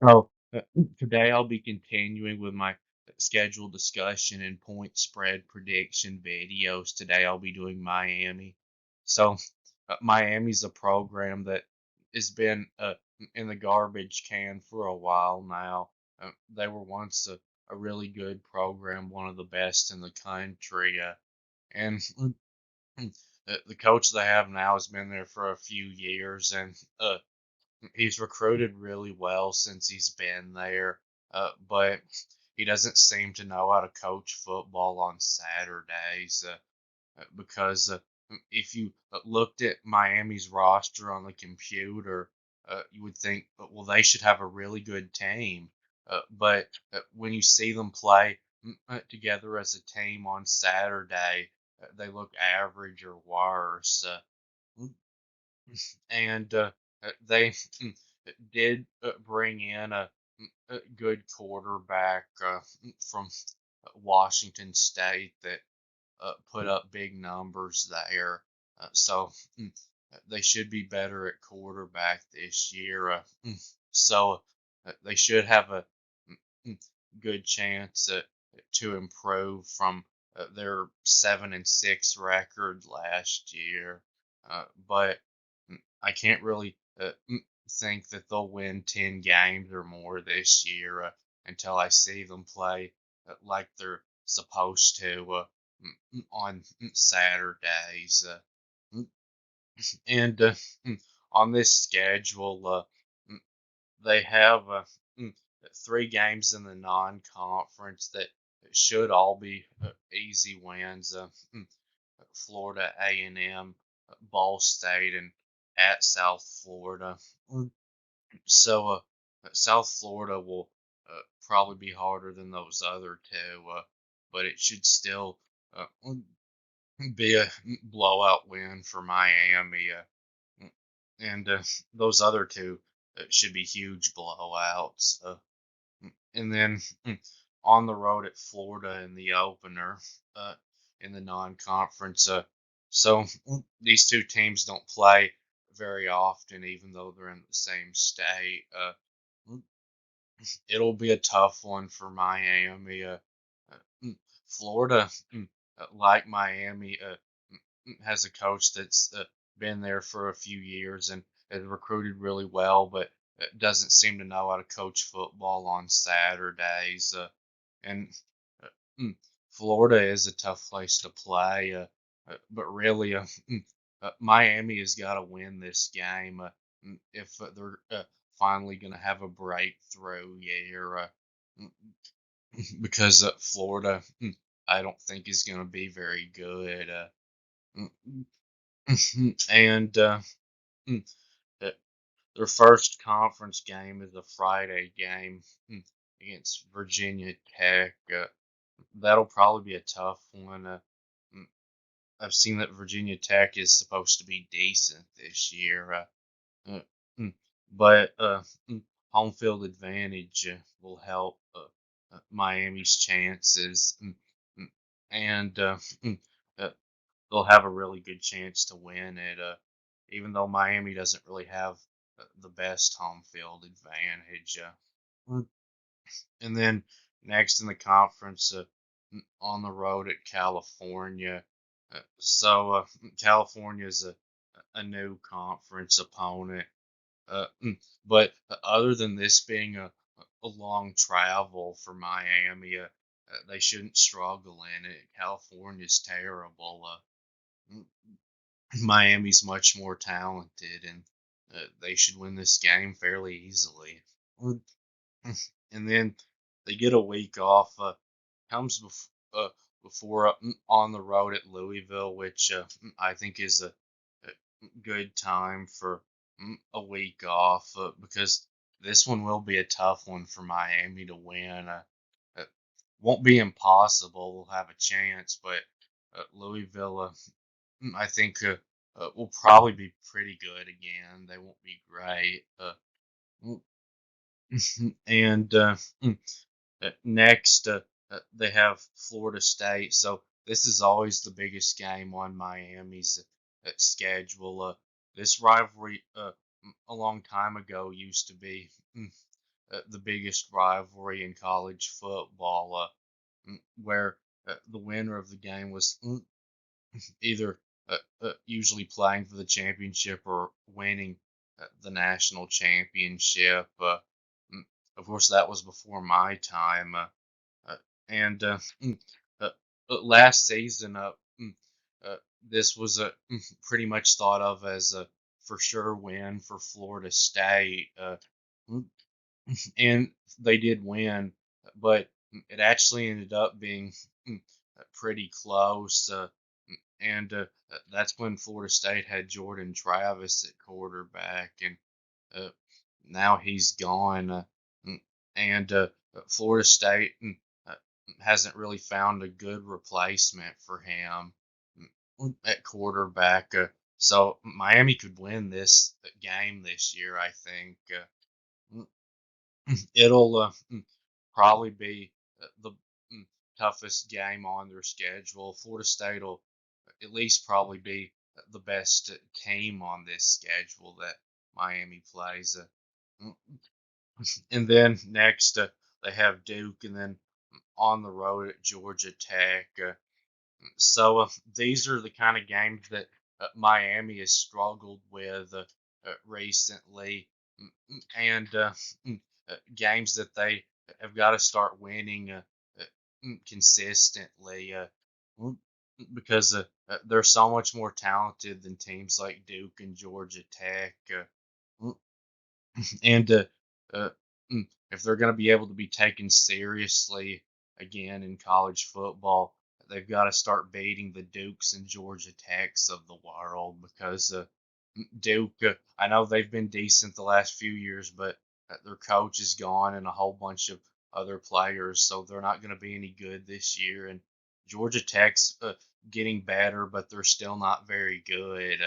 So today I'll be continuing with my scheduled discussion and point spread prediction videos. Today I'll be doing Miami. So Miami's a program that has been in the garbage can for a while now. They were once a really good program, one of the best in the country, and the coach they have now has been there for a few years, and he's recruited really well since he's been there, but he doesn't seem to know how to coach football on Saturdays because if you looked at Miami's roster on the computer, you would think, well, they should have a really good team. But when you see them play together as a team on Saturday, they look average or worse. And they did bring in a good quarterback from Washington State that put up big numbers there. So they should be better at quarterback this year. So they should have a mm, good chance to improve from their 7-6 record last year. But I can't really think that they'll win 10 games or more this year until I see them play like they're supposed to on Saturdays. Mm, and on this schedule, mm, they have mm, 3 games in the non-conference that should all be easy wins. Florida A&M, Ball State, and at South Florida. So South Florida will probably be harder than those other two, but it should still be a blowout win for Miami. And those other two should be huge blowouts. And then on the road at Florida in the opener uh, in the non-conference. So these two teams don't play very often, even though they're in the same state. It'll be a tough one for Miami. Florida, like Miami, has a coach that's been there for a few years and has recruited really well, but doesn't seem to know how to coach football on Saturdays. And uh, mm, Florida is a tough place to play, but really, Miami has got to win this game if they're finally going to have a breakthrough year. Mm, because Florida, I don't think is going to be very good. Mm, and mm, uh, their first conference game is a Friday game against Virginia Tech. That'll probably be a tough one. Mm, I've seen that Virginia Tech is supposed to be decent this year, uh, mm, but home field advantage will help Miami's chances, mm, and uh, they'll have a really good chance to win it. Even though Miami doesn't really have the best home field advantage. Mm. And then next in the conference, on the road at California. California is a new conference opponent. But other than this being a long travel for Miami, they shouldn't struggle in it. California's terrible. Mm, Miami's much more talented, and they should win this game fairly easily. Mm, And then they get a week off. Comes before on the road at Louisville, which I think is a good time for a week off because this one will be a tough one for Miami to win. It won't be impossible. We'll have a chance, but Louisville, I think, will probably be pretty good again. They won't be great. Mm, and next, they have Florida State. So this is always the biggest game on Miami's schedule. This rivalry a long time ago used to be the biggest rivalry in college football, where the winner of the game was either usually playing for the championship or winning the national championship. Mm, of course, that was before my time. Uh, and uh, last season, uh, this was pretty much thought of as a for sure win for Florida State. Mm, and they did win, but it actually ended up being pretty close. And that's when Florida State had Jordan Travis at quarterback, and uh, now he's gone. Mm, and Florida State uh, hasn't really found a good replacement for him at quarterback. So Miami could win this game this year, I think. It'll probably be the toughest game on their schedule. Florida State will at least probably be the best team on this schedule that Miami plays. Mm, and then next they have Duke, and then on the road at Georgia Tech. So these are the kind of games that Miami has struggled with recently, and games that they have got to start winning consistently mm, because they're so much more talented than teams like Duke and Georgia Tech. Mm, and uh, if they're going to be able to be taken seriously again in college football, they've got to start beating the Dukes and Georgia Techs of the world because Duke, I know they've been decent the last few years, but their coach is gone and a whole bunch of other players, so they're not going to be any good this year. And Georgia Tech's getting better, but they're still not very good.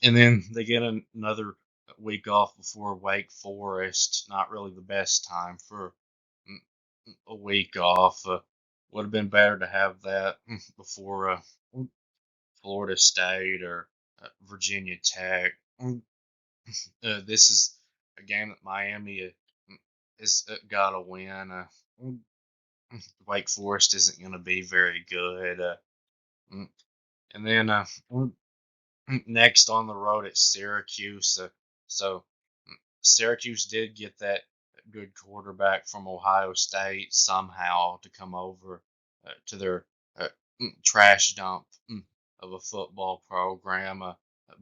And then they get another week off before Wake Forest. Not really the best time for a week off. Would have been better to have that before Florida State or Virginia Tech. This is a game that Miami has got to win. Wake Forest isn't going to be very good. Mm, and then next on the road at Syracuse. So Syracuse did get that good quarterback from Ohio State somehow to come over to their uh, trash dump of a football program.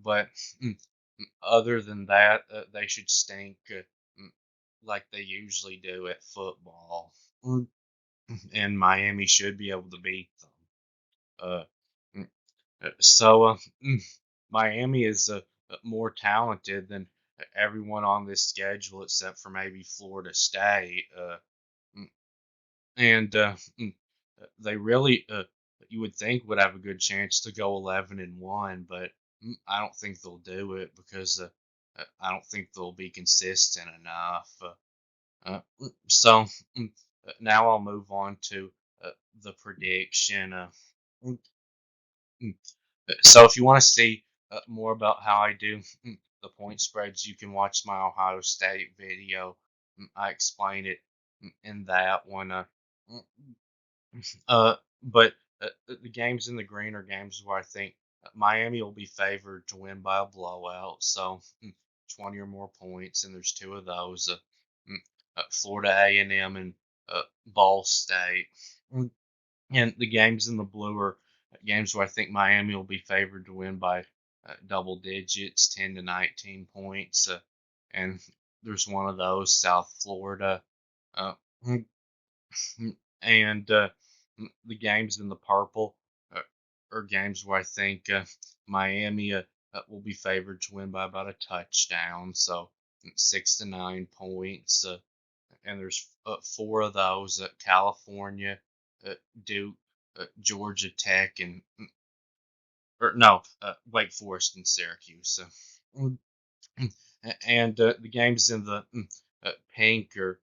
But mm, other than that, they should stink like they usually do at football. Mm, and Miami should be able to beat them. Uh, mm, so Miami is more talented than everyone on this schedule except for maybe Florida State. Mm, and they really, you would think, would have a good chance to go 11-1, but I don't think they'll do it because I don't think they'll be consistent enough. So now I'll move on to the prediction. Mm, mm, so if you want to see more about how I do the point spreads, you can watch my Ohio State video. I explain it in that one. Mm, but the games in the green are games where I think Miami will be favored to win by a blowout. So 20 or more points, and there's two of those: mm, Florida A&M and Ball State. Mm, And the games in the blue are games where I think Miami will be favored to win by double digits, 10 to 19 points. And there's one of those, South Florida. Uh, and the games in the purple are games where I think Miami will be favored to win by about a touchdown. So 6 to 9 points. And there's four of those: California, Duke, Georgia Tech, and or no, Wake Forest and Syracuse. Mm, and the games in the pink are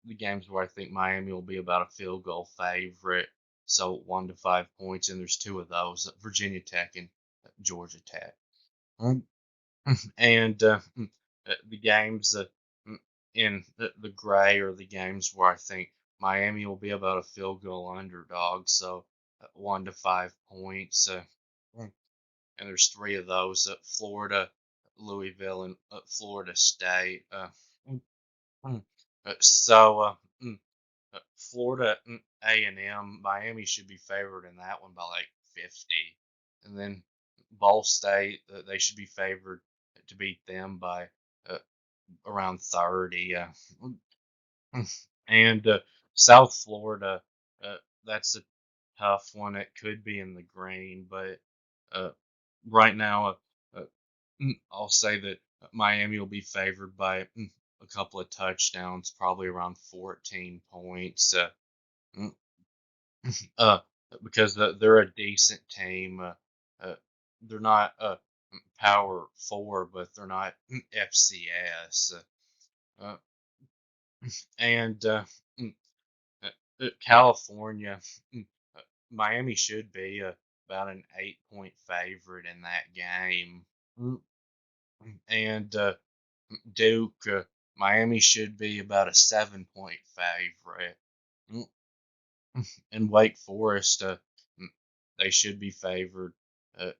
the games where I think Miami will be about a field goal favorite, so 1 to 5 points, and there's two of those: Virginia Tech and Georgia Tech. Mm, and the games in the gray are the games where I think Miami will be about a field goal underdog, so 1 to 5 points. Mm, and there's three of those: Florida, Louisville, and Florida State. Mm, mm. So Florida A&M, Miami should be favored in that one by like 50, and then Ball State, they should be favored to beat them by uh, around 30. And South Florida, that's a tough one. It could be in the green, but uh, right now, I'll say that Miami will be favored by a couple of touchdowns, probably around 14 points. Mm, uh, because they're a decent team. Uh, they're not Power Four, but they're not FCS. Uh, and mm, California, mm, uh, Miami should be about an 8 point favorite in that game. Mm, And Duke, Miami should be about a 7 point favorite. Mm, And Wake Forest, mm, they should be favored uh,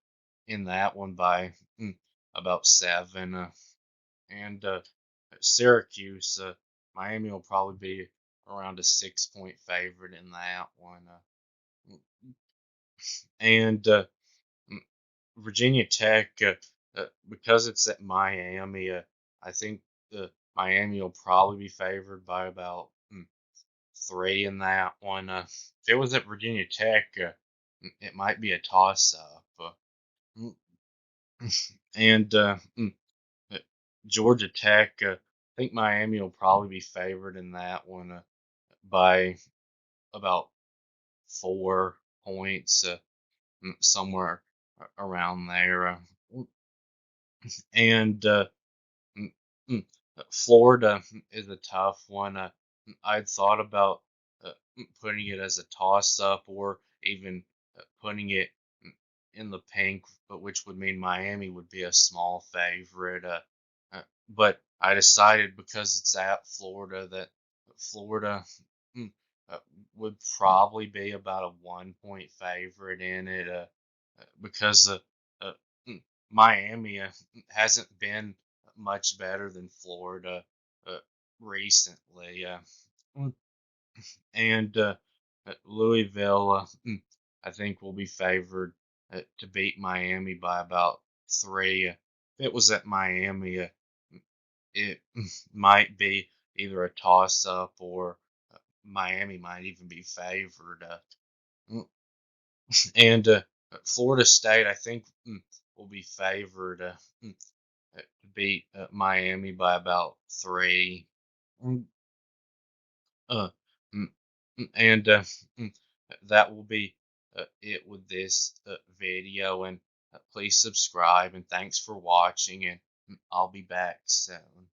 in that one by about 7. And Syracuse, Miami will probably be around a 6 point favorite in that one. And mm, Virginia Tech, because it's at Miami, I think the Miami will probably be favored by about 3 in that one. If it was at Virginia Tech, it might be a toss up. Mm, and uh, Georgia Tech, I think Miami will probably be favored in that one by about 4 points, somewhere around there. And mm, mm, Florida is a tough one. I'd thought about putting it as a toss up or even putting it in the pink, but which would mean Miami would be a small favorite. But I decided because it's at Florida that Florida mm, uh, would probably be about a 1 point favorite in it because uh, mm, Miami hasn't been much better than Florida uh, recently. Mm, and Louisville, I think, will be favored to beat Miami by about 3. If it was at Miami, it might be either a toss up or Miami might even be favored. Mm, and Florida State, I think, will be favored to beat Miami by about 3. Mm, Uh, mm, and mm, that will be it with this video. And please subscribe. And thanks for watching. And I'll be back soon.